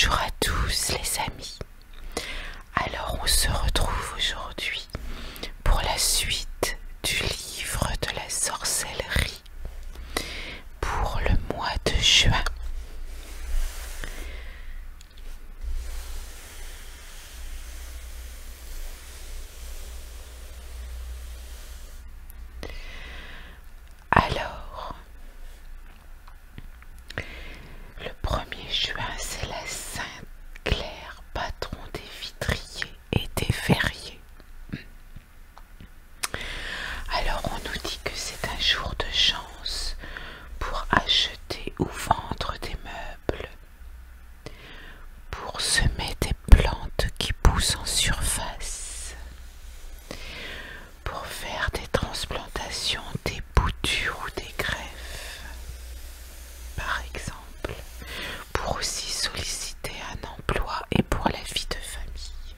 Bonjour à tous les amis. Alors on se retrouve aujourd'hui pour la suite du livre de la sorcellerie pour le mois de juin. Alors, le 1er juin, c'est la Sainte Claire, patron des vitriers et des verriers. Alors on nous dit que c'est un jour de chance pour acheter ou vendre des meubles, pour semer des plantes qui poussent en surface, pour faire des transplantations, des boutures ou des greffes, par exemple, pour aussi solliciter un emploi et pour la vie de famille.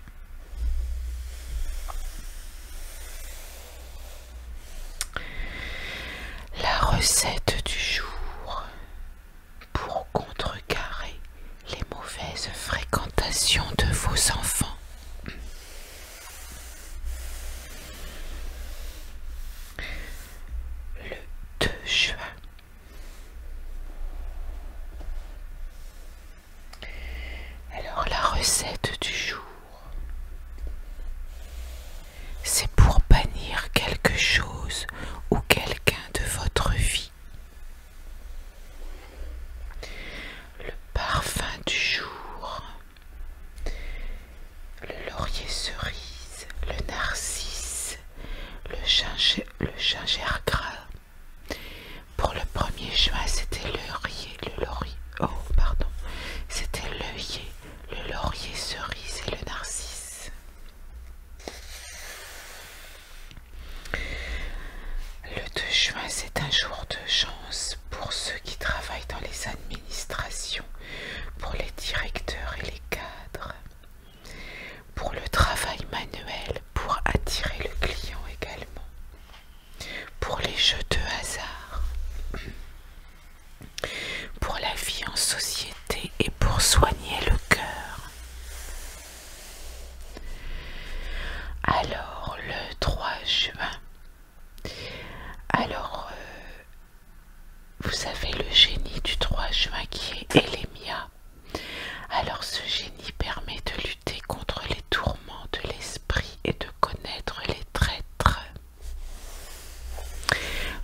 La recette du jour pour contrecarrer les mauvaises fréquentations de vos enfants. Le 2 juin. Alors la recette du jour, c'est pour bannir quelque chose ou quelqu'un de votre vie. Le parfum du jour, le laurier cerise, le narcisse, le gingembre gras. Pour le 1er juin, c'était c'était l'œillet, le laurier cerise et le narcisse. Le 2 juin, c'est un jour de chance pour ceux qui travaillent dans les administrations, pour les directeurs et les cadres, pour le travail manuel, pour attirer le client également, pour les jeux de hasard, pour la vie en société et pour soigner le cœur. Alors, le 3 juin, vous savez le génie du 3 juin qui est Elémia. Alors ce génie permet de lutter contre les tourments de l'esprit et de connaître les traîtres.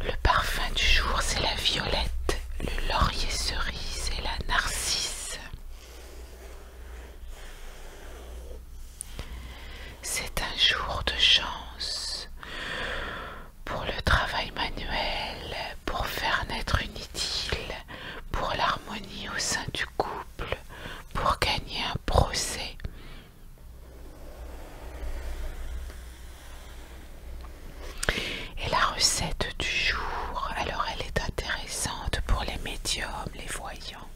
Le parfum du jour, c'est la violette, le laurier cerise et la narcisse. C'est un jour de chance pour le travail manuel, pour faire naître une idylle, pour l'harmonie au sein du couple, pour gagner un procès. Et la recette du jour, alors elle est intéressante pour les médiums, les voyants.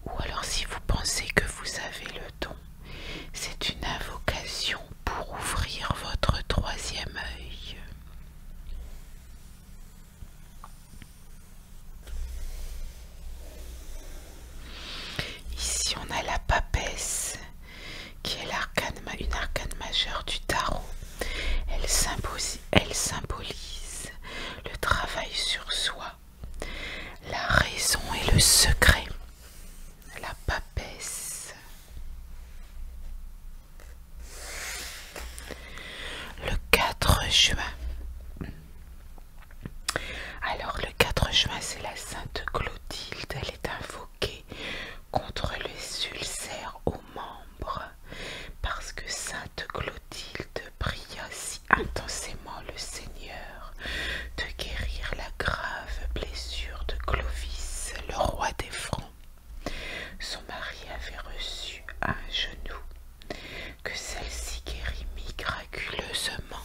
Ou alors si vous pensez que vous avez le don, c'est une invocation pour ouvrir votre 3e œil. Ici on a la papesse, qui est une arcane majeure du tarot. Elle symbolise le travail sur soi, la raison et le secret. La papesse. Le 4 juin. Alors le 4 juin, c'est la Sainte Clotilde. Elle est invoquée contre les ulcères aux membres parce que Sainte Clotilde pria si intensément le Seigneur de guérir la grave blessure de Clovis, le roi des Francs. Son mari avait reçu un genou que celle-ci guérit miraculeusement.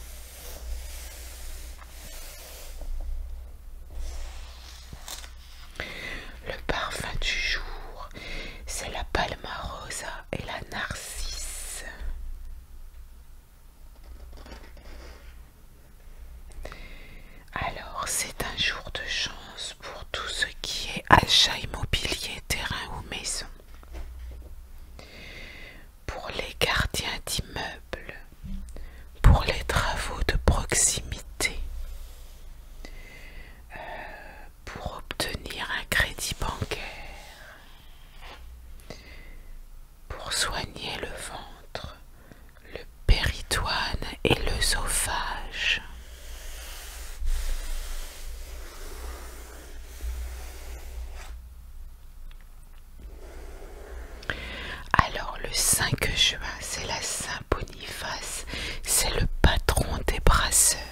soigner le ventre, le péritoine et l'œsophage. Alors le 5 juin, c'est la Saint-Boniface, c'est le patron des brasseurs.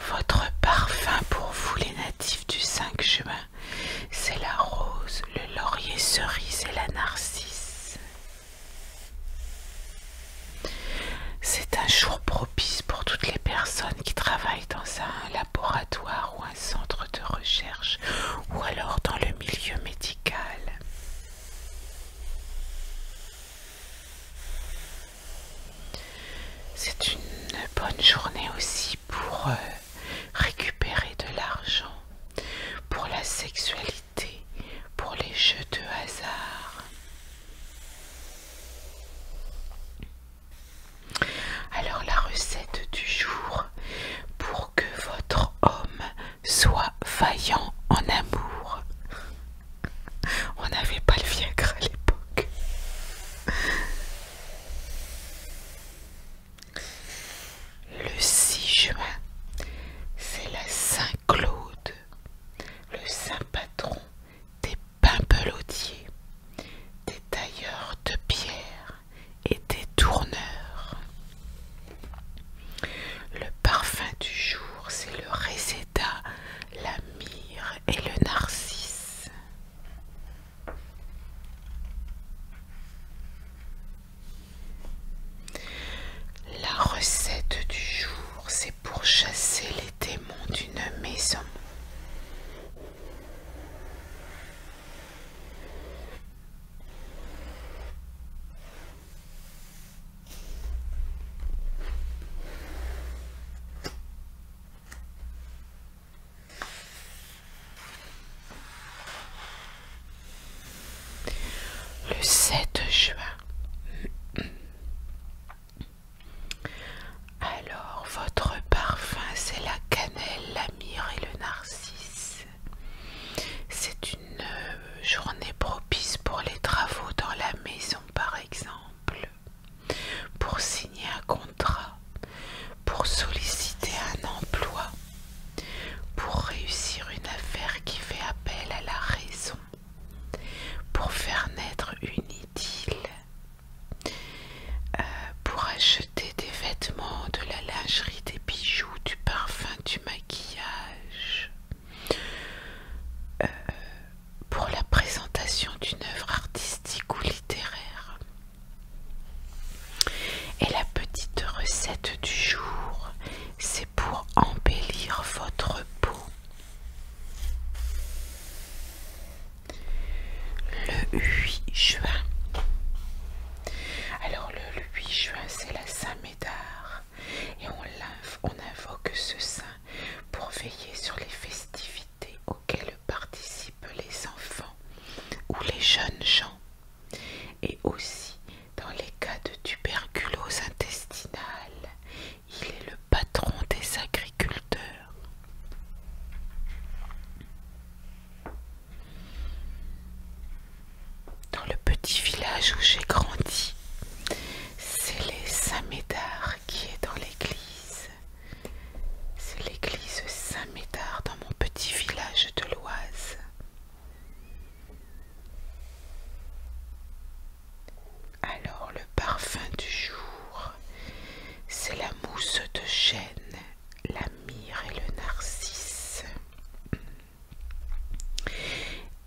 Votre parfum pour vous les natifs du 5 juin, c'est la rose, le laurier cerise et la narcisse. C'est un jour propice pour toutes les personnes qui travaillent dans un laboratoire ou un centre de recherche ou alors dans le milieu médical. C'est une bonne journée aussi pour récupérer de l'argent, pour la sexualité, pour les jeux de hasard. Alors la recette du jour, pour que votre homme soit vaillant en amour. On n'avait pas le Viagra à l'époque. Le 6 juin, c'est la Saint-Claude, le saint patron des pimpelaudiers, des tailleurs de pierre et des tourneurs. Le parfum du jour, c'est le réséda, la myrrhe et le narcisse. La recette du jour, c'est pour chasser les démons d'une maison. Le 7 juin. Alors, votre parfum, c'est la cannelle, la myrrhe et le narcisse. C'est une journée propice pour les travaux dans la maison, par exemple, pour signer un contrat, pour solliciter un emploi, pour réussir une affaire qui fait appel à la raison, pour faire naître une idylle, pour acheter des vêtements, de la lingerie, des bijoux, du parfum, du maquillage, pour la présentation d'une œuvre artistique ou littéraire. Et la petite recette du jour, c'est pour embellir votre peau. Le 8 juin. Alors le 8 juin, c'est la Saint-Médard et on invoque ce saint pour veiller sur les festivités auxquelles participent les enfants ou les jeunes gens, et aussi dans les cas de tuberculose intestinale. Il est le patron des agriculteurs. Dans le petit village où j'ai grandi, c'est les Saint-Médard qui est dans l'église. C'est l'église Saint-Médard dans mon petit village de l'Oise. Alors le parfum du jour, c'est la mousse de chêne, la myrrhe et le narcisse.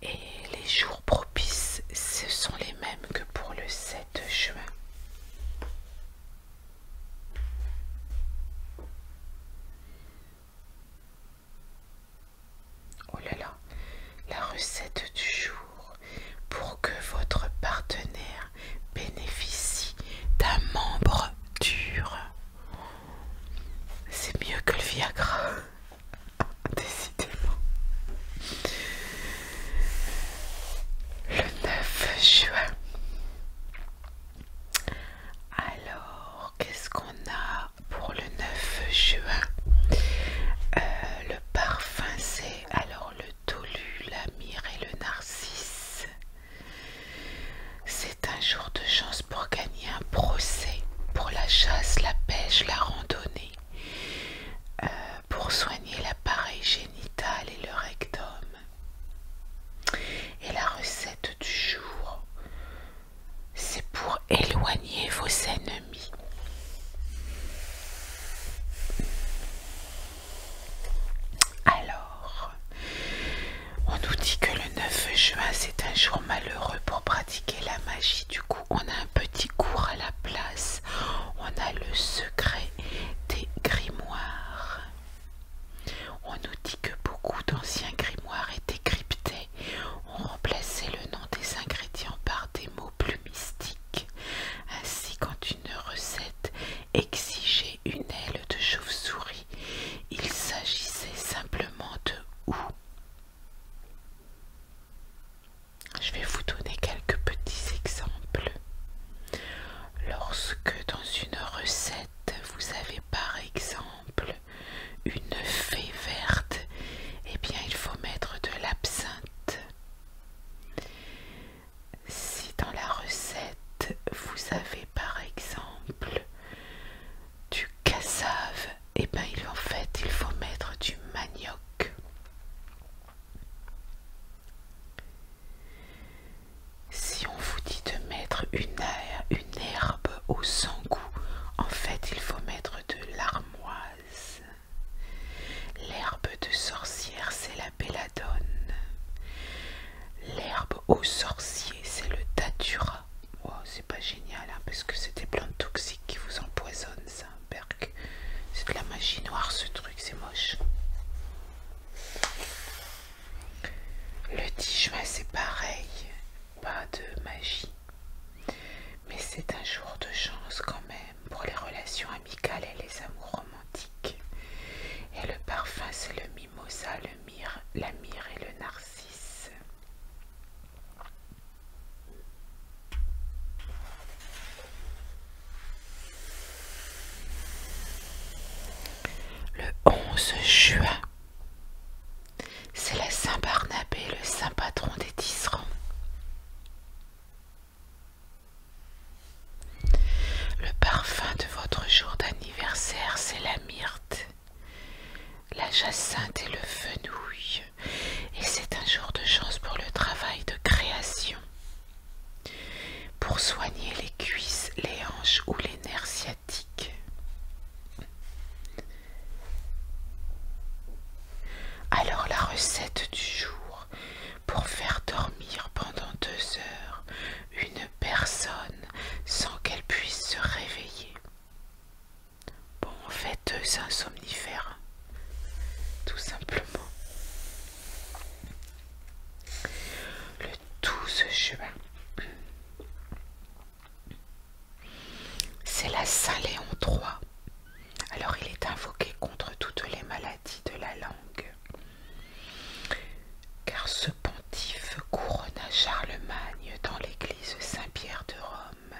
Et les jours propices, ce sont les mêmes que pour le 7. éloigner vos ennemis. Alors, on nous dit que le 9 juin c'est un jour malheureux pour pratiquer la magie. Du coup, on a un petit cours à la place. On a le secret des grimoires. On nous dit que beaucoup d'anciens grimoires étaient cryptés. On remplaçait le nom des ingrédients par des mots plus mystiques. Ainsi, quand une recette exigeait une aile de chauve-souris, il s'agissait simplement de ou. Je vais vous donner quelques petits exemples. Lorsque dans une recette, vous avez par exemple une fée verte, eh bien il faut mettre de l'absinthe. Si dans la recette, vous avez par exemple du cassave, eh bien en fait il faut mettre du manioc. Si on vous dit de mettre une herbe au sang-goût, en fait il faut mettre de l'armoise. L'herbe de sorcière c'est la belladone. L'herbe aux sorciers c'est le datura. Oh, c'est pas génial hein, parce que c'est des plantes toxiques qui vous empoisonnent ça, Berk. C'est de la magie noire ce truc, c'est moche. Le 10 juin c'est pareil, pas de magie. Mais c'est un jour de chance quand même pour les relations amicales et les amours romantiques. Et le parfum c'est le mimosa, la myrrhe et le narcisse. Le 11 juin, c'est la Saint-Barnabé, le saint patron des tisserands. Le parfum de votre jour d'anniversaire, c'est la myrte, la jacinthe et le fenouil. Et c'est un jour de chance pour le travail de création. Pour soigner les cuisses, les hanches ou les nerfs sciatiques. Alors la recette du jour, pour faire dormir pendant 2 heures une personne sans qu'elle puisse se réveiller. Bon, en fait 2 insomnifères, tout simplement. Le 12 juin, c'est la Saint-Léon III. Alors il est invoqué contre toutes les maladies de la langue. Car ce pontife couronna Charlemagne dans l'église Saint-Pierre de Rome.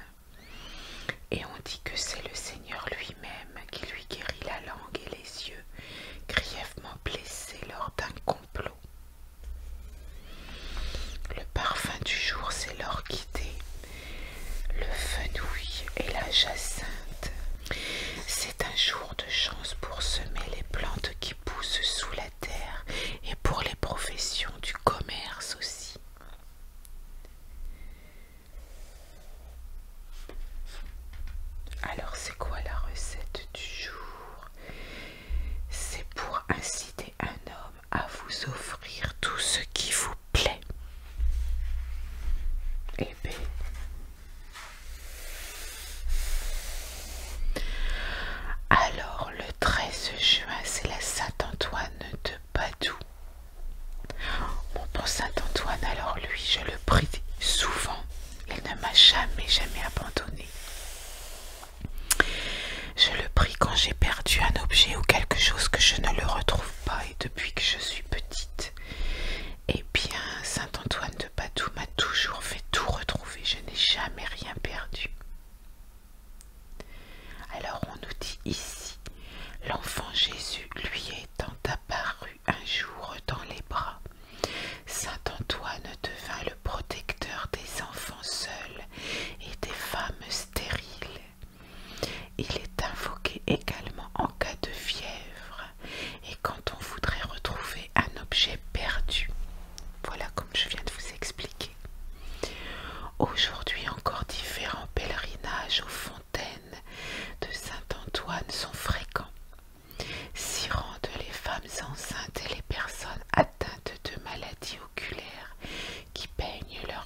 Et on dit que c'est le Seigneur lui-même qui lui guérit la langue et les yeux, grièvement blessés lors d'un complot. Le parfum du jour, c'est l'orchidée, le fenouil et la jacinthe. C'est un jour de chance pour semer les plantes qui poussent sous la terre et pour les professions du commerce aussi. Alors c'est quoi la recette du jour? C'est pour inciter un homme à vous offrir tout ce qui vous plaît. Eh bien,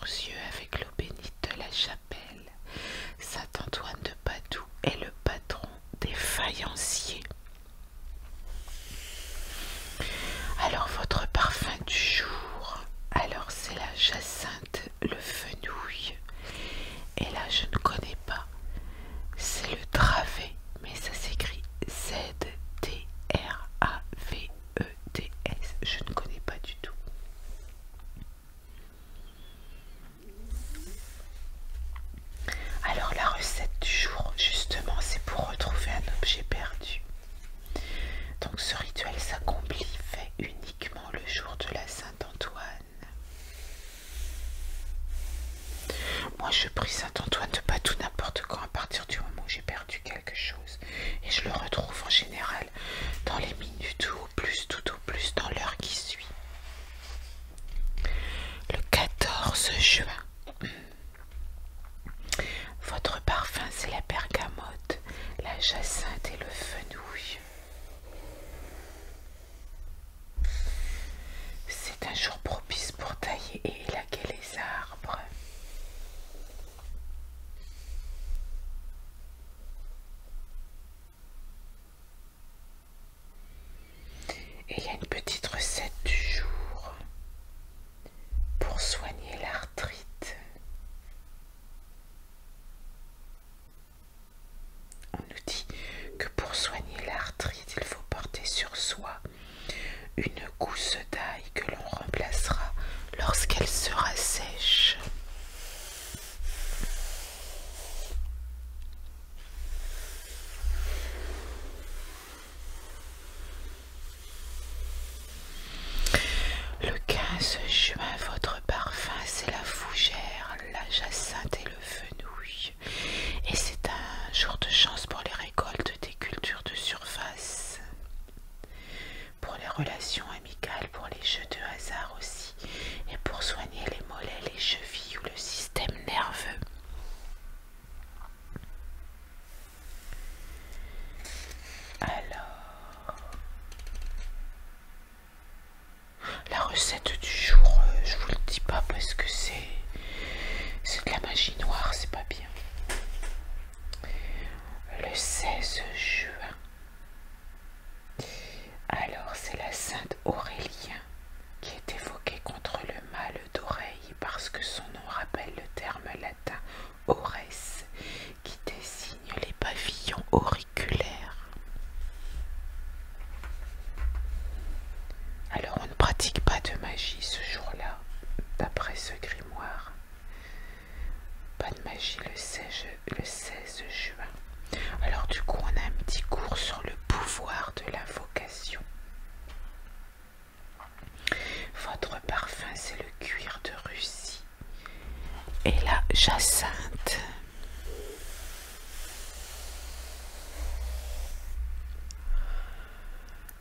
yeux avec l'eau bénite de la chapelle. Saint Antoine de Padoue est le patron des faïenciers. Alors votre parfum du jour, alors c'est la jacinthe, le fenouil. Et là je ne connais pas, c'est le dravet, mais ça s'écrit Z-D-R-A-V-E-D-S. Je ne connais pas du tout. Alors la recette du jour, justement, c'est pour retrouver un objet perdu. Donc ce rituel s'accomplit fait uniquement le jour de la Saint-Antoine. Moi je prie Saint-Antoine de Padoue n'importe quand à partir du moment où j'ai perdu quelque chose. Et je le retrouve en général dans les minutes ou au plus, tout au plus dans l'heure qui suit. Le 14 juin. Votre parfum c'est la bergamote, la jacinthe et le fenouil. C'est un jour propice pour tailler et élaguer les arbres. Et il y a une petite recette du jour pour soigner l'arthrite. On nous dit que pour soigner l'arthrite, il faut porter sur soi une gousse d'ail que l'on remplacera lorsqu'elle sera sèche. Le 15 juin, votre parfum c'est la fougère, la jacinthe et le fenouil. Et c'est un jour de chance pour les récoltes des cultures de surface, pour les relations amicales, pour les jeux de hasard aussi, et pour soigner les mollets, les chevilles ou le système nerveux. Alors, la recette du jour, je vous le dis pas parce que c'est de la magie noire, c'est pas bien. Le 16 juin, alors c'est la Sainte Aurélien qui est évoquée contre le mal d'oreille parce que son nom rappelle le terme latin ores qui désigne les pavillons auriculaires. Alors on ne pratique pas de magie ce jour-là, d'après ce grimoire. Pas de magie le 16 juin. Alors du coup on a un petit cours sur le pouvoir de l'invocation. Votre parfum c'est le cuir de Russie et la jacinthe.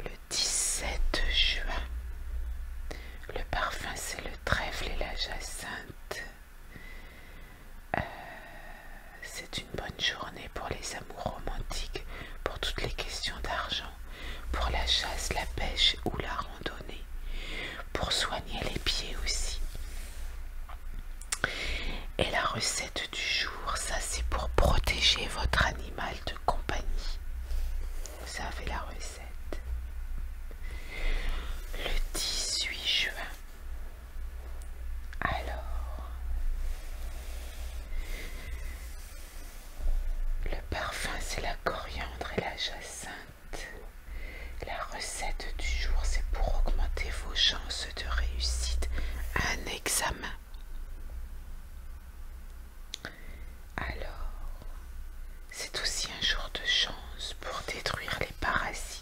Le 17 juin, le parfum c'est le trèfle et la jacinthe. C'est une bonne journée pour les amours romantiques, pour toutes les questions d'argent, pour la chasse, la pêche ou la randonnée, pour soigner les pieds aussi. Et la recette du jour, ça c'est pour protéger votre animal de compagnie. Vous savez la recette. Le 18 juin. Alors, le parfum c'est la coriandre et la jacinthe. La recette du jour c'est pour augmenter vos chances de réussite à un examen. Alors, c'est aussi un jour de chance pour détruire les parasites.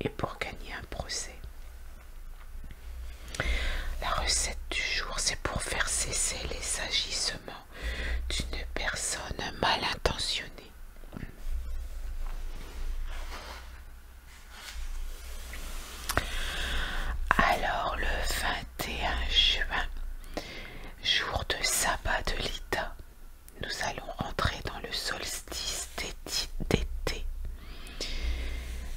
et pour gagner un procès. La recette du jour, c'est pour faire cesser les agissements d'une personne mal intentionnée. Alors le 21 juin, jour de sabbat de l'Ida, nous allons rentrer dans le solstice d'été.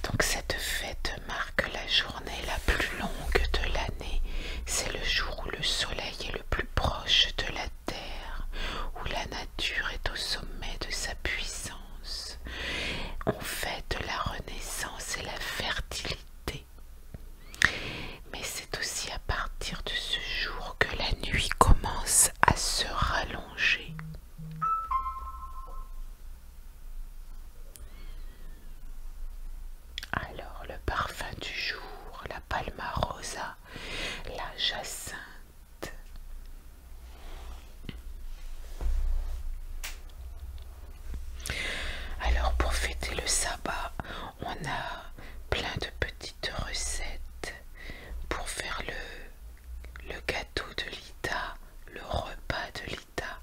Donc cette fête marque la journée la plus longue de l'année. C'est le jour où le soleil est le plus proche de la terre, où la nature est au sommet de sa puissance. On fête la renaissance et la fertilité. Mais c'est aussi à partir de ce jour que la nuit commence à se rallonger. Alors le parfum du jour, la palma rosa, la jacinthe. Alors pour fêter le sabbat, on a plein de petites recettes pour faire le gâteau de l'Ida, le repas de l'Ida,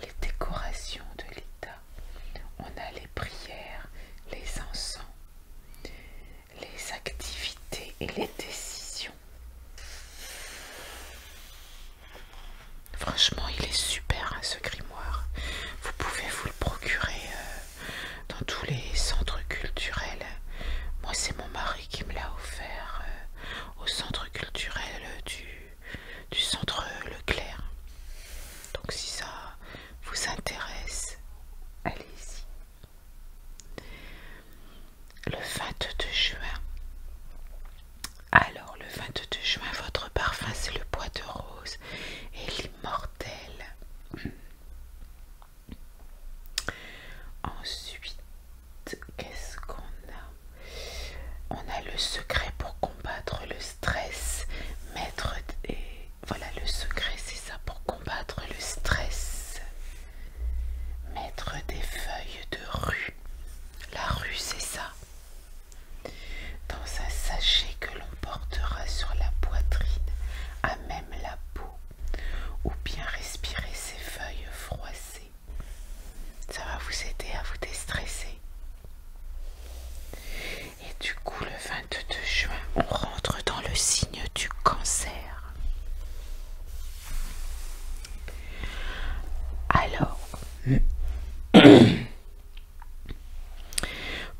les décorations de l'Ida. On a les prières, les encens, les activités et les décisions. Franchement, il est super, hein, ce grimoire. Vous pouvez vous le procurer dans tous les centres culturels. Moi, c'est mon mari qui me l'a offert au centre culturel du centre Leclerc. Donc si ça vous intéresse, allez-y. Le 22 juin. Alors le 22 juin, votre parfum c'est le bois de rose et l'immortel. Ensuite, qu'est-ce qu'on a? On a le secret pour combattre le stress. Voilà, le secret c'est ça, pour combattre le stress. Mettre des feuilles de rue. La rue c'est ça. Dans un sachet que l'on portera sur la poitrine, à même la peau, ou bien respirer ces feuilles froissées. Ça va vous aider à vous déstresser. Et du coup, le 22 juin, on rentre dans le signe du cancer. Alors,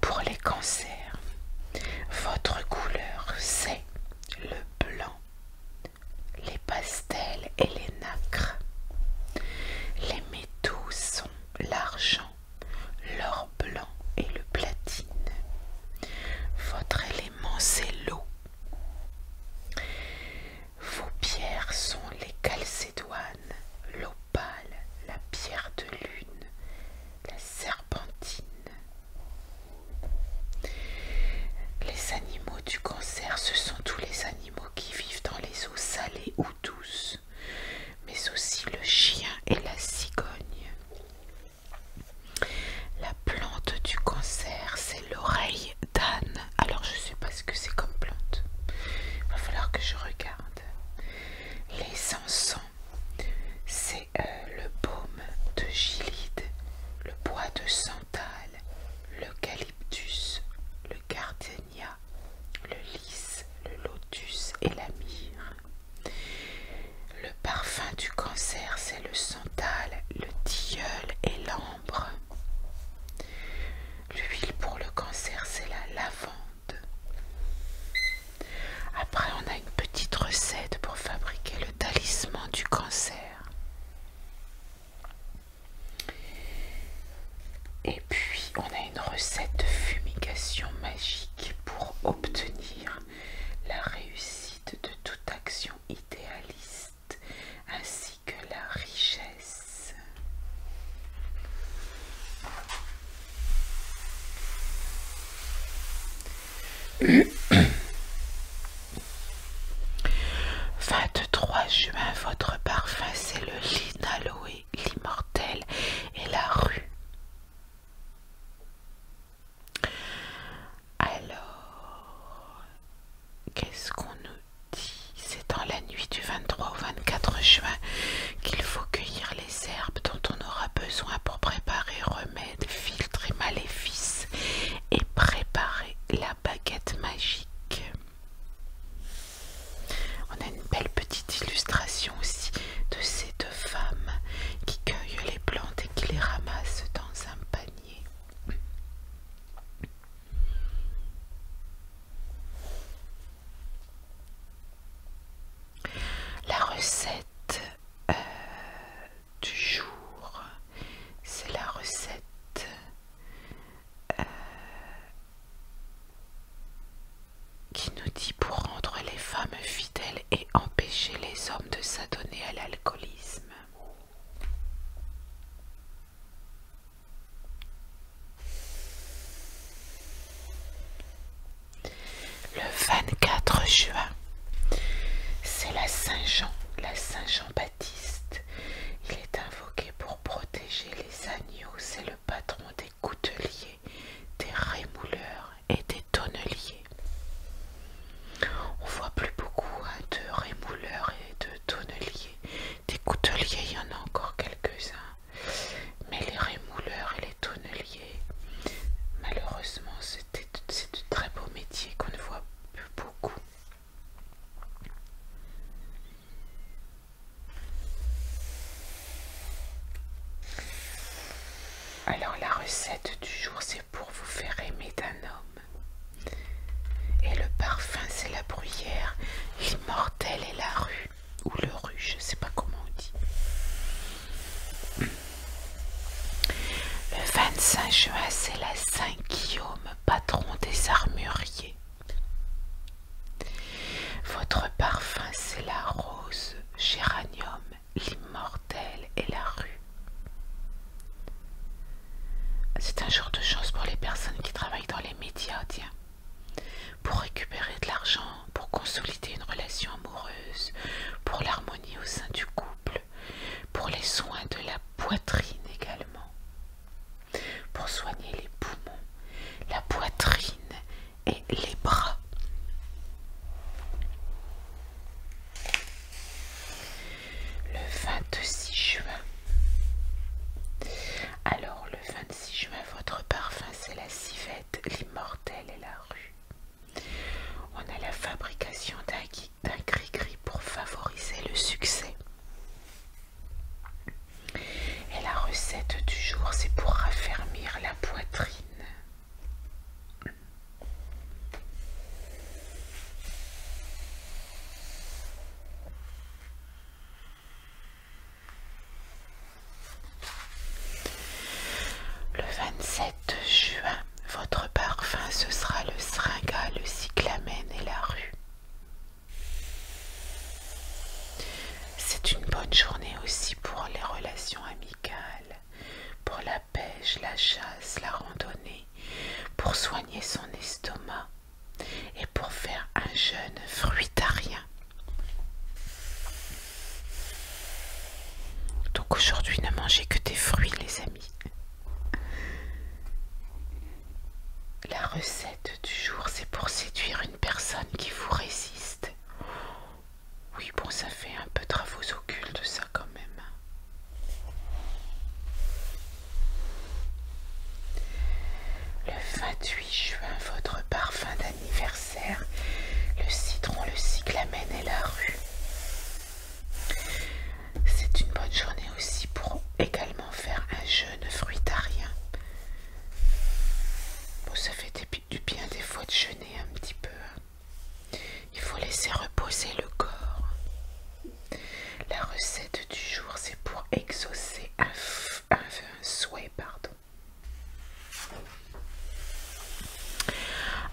pour les cancers, votre couleur c'est le blanc, les pastels et les nacres. Les métaux sont l'argent, l'or blanc et le platine. Votre élément c'est l'eau. Vos pierres sont les calcédoines, l'opale, la pierre de lune, la serpentine. Les animaux du cancer, ce sont tous les animaux qui vivent dans les eaux salées ou douces, mais aussi le chien et la cigogne. La plante du cancer, c'est l'oreille d'âne. Alors je sais pas ce que c'est comme plante. Il va falloir que je regarde. Les encens, c'est le baume de Gilide, le bois de santal, l'eucalyptus, le gardénia, le lys, le lotus et la myrrhe. Le parfum du cancer, c'est le santal, le tilleul et l'ambre. L'huile pour le cancer, c'est la lavande. Après, on a une petite recette pour fabriquer le talisman du cancer. Et puis, on a une recette de fumigation magique pour obtenir la réussite de toute action idéaliste, ainsi que la richesse. « 23 juin, votre parfum c'est le linaloé, l'immortel et la rue. Alors, Qu'est-ce qu'on nous dit? C'est dans la nuit du 23 au 24 juin qu'il faut cueillir les herbes dont on aura besoin pour préparer remèdes, filtres et maléfices et préparer la baguette magique. On a une belle petite illustration aussi de ces deux femmes qui cueillent les plantes et qui les ramassent dans un panier. La recette du jour, c'est la recette qui nous dit pour rendre les femmes fidèles et empêcher les hommes de s'adonner à l'alcoolisme. Le 24 juin, c'est la Saint-Jean, la Saint-Jean-Baptiste. Il est invoqué pour protéger les agneaux. C'est le patron des couteliers, des rémouleurs et des tonneliers. On voit plus beaucoup de rémouleurs et de tonneliers. Des couteliers, il y en a encore quelques-uns. Mais les rémouleurs et les tonneliers, malheureusement, c'est de très beaux métiers qu'on ne voit plus beaucoup. Alors la recette du jour, c'est pour vous faire aimer d'un homme. Et le parfum, c'est la bruyère, l'immortel et la rue. Ou le rue, je ne sais pas comment on dit. Le 25 juin, c'est la Saint-Guillaume, patron des armuriers. Votre parfum, c'est la rose, géranium, l'immortel et la rue. C'est un jour de chance pour les personnes qui travaillent dans les médias, tiens. Pour récupérer de l'argent, pour consolider une relation amoureuse, pour l'harmonie au sein du couple, pour les soins de la poitrine également, pour soigner les poumons, la poitrine et les bras. Le 26 juin. Alors le 26 juin, votre parfum, c'est la civette, l'immortel et la rue. On a la fabrication d'un gris-gris pour favoriser le succès. Et la recette du jour, c'est pour raffermir la poitrine. Le 27 juin, votre parfum, ce sera le seringa, le cyclamène et la rue. C'est une bonne journée aussi pour les relations amicales, pour la pêche, la chasse, la randonnée, pour soigner son estomac et pour faire un jeûne fruitarien. Donc aujourd'hui, ne mangez que des fruits, les amis. La recette du jour, c'est pour séduire une personne qui vous résiste. Oui, bon, ça fait un peu travaux occultes, ça, quand même. Le 28 juin, votre parfum d'anniversaire, le citron, le cyclamène et la rue. C'est une bonne journée aussi pour également faire un jeûne fruitarien. Bon, ça fait du bien des fois de jeûner un petit peu. Il faut laisser reposer le corps. La recette du jour, c'est pour exaucer un souhait, pardon.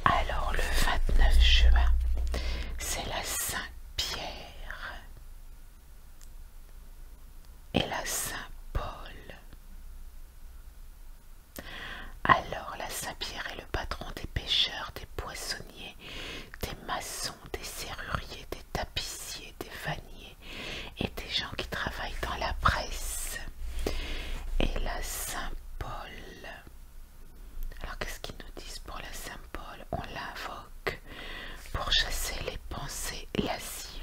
Alors le 29 juin, c'est la Saint-Pierre et la Saint-Paul. Alors la Saint-Pierre est le patron des pêcheurs, des poissonniers, des maçons, des serruriers, des tapissiers, des vanniers et des gens qui travaillent pour chasser les pensées lascives.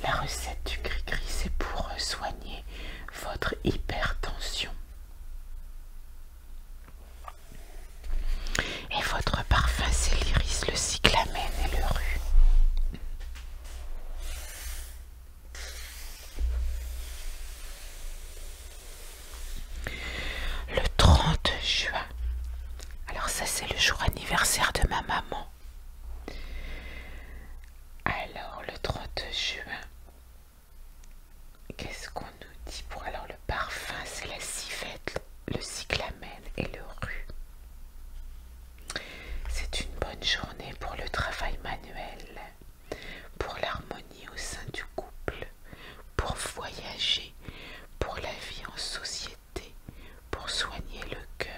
La recette du gris-gris, c'est pour soigner votre hypertension. Et votre parfum, c'est l'iris, le cyclamen et le rue. Le 30 juin. Alors ça, c'est le jour anniversaire de ma maman. Alors le 30 juin, qu'est-ce qu'on nous dit pour alors le parfum, c'est la civette, le cyclamen et le rue. C'est une bonne journée pour le travail manuel, pour l'harmonie au sein du couple, pour voyager, pour la vie en société, pour soigner le cœur.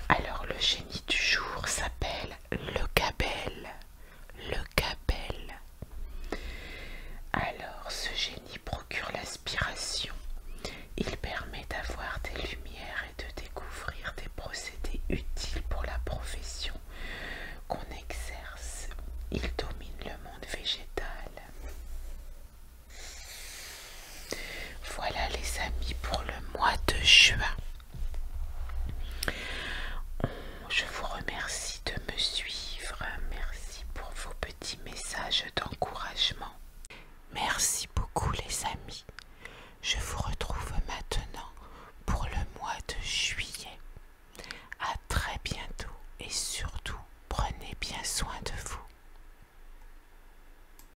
Alors le génie du jour s'appelle le gabelle. Le gabelle. Alors ce génie procure l'aspiration. Il permet d'avoir des lumières et de découvrir des procédés utiles pour la profession qu'on exerce. Il domine le monde végétal. Voilà les amis pour le mois de juin. Je vous remercie de me suivre. Merci pour vos petits messages d'encouragement. Merci beaucoup les amis. Je vous retrouve maintenant pour le mois de juillet. À très bientôt et surtout, prenez bien soin de vous.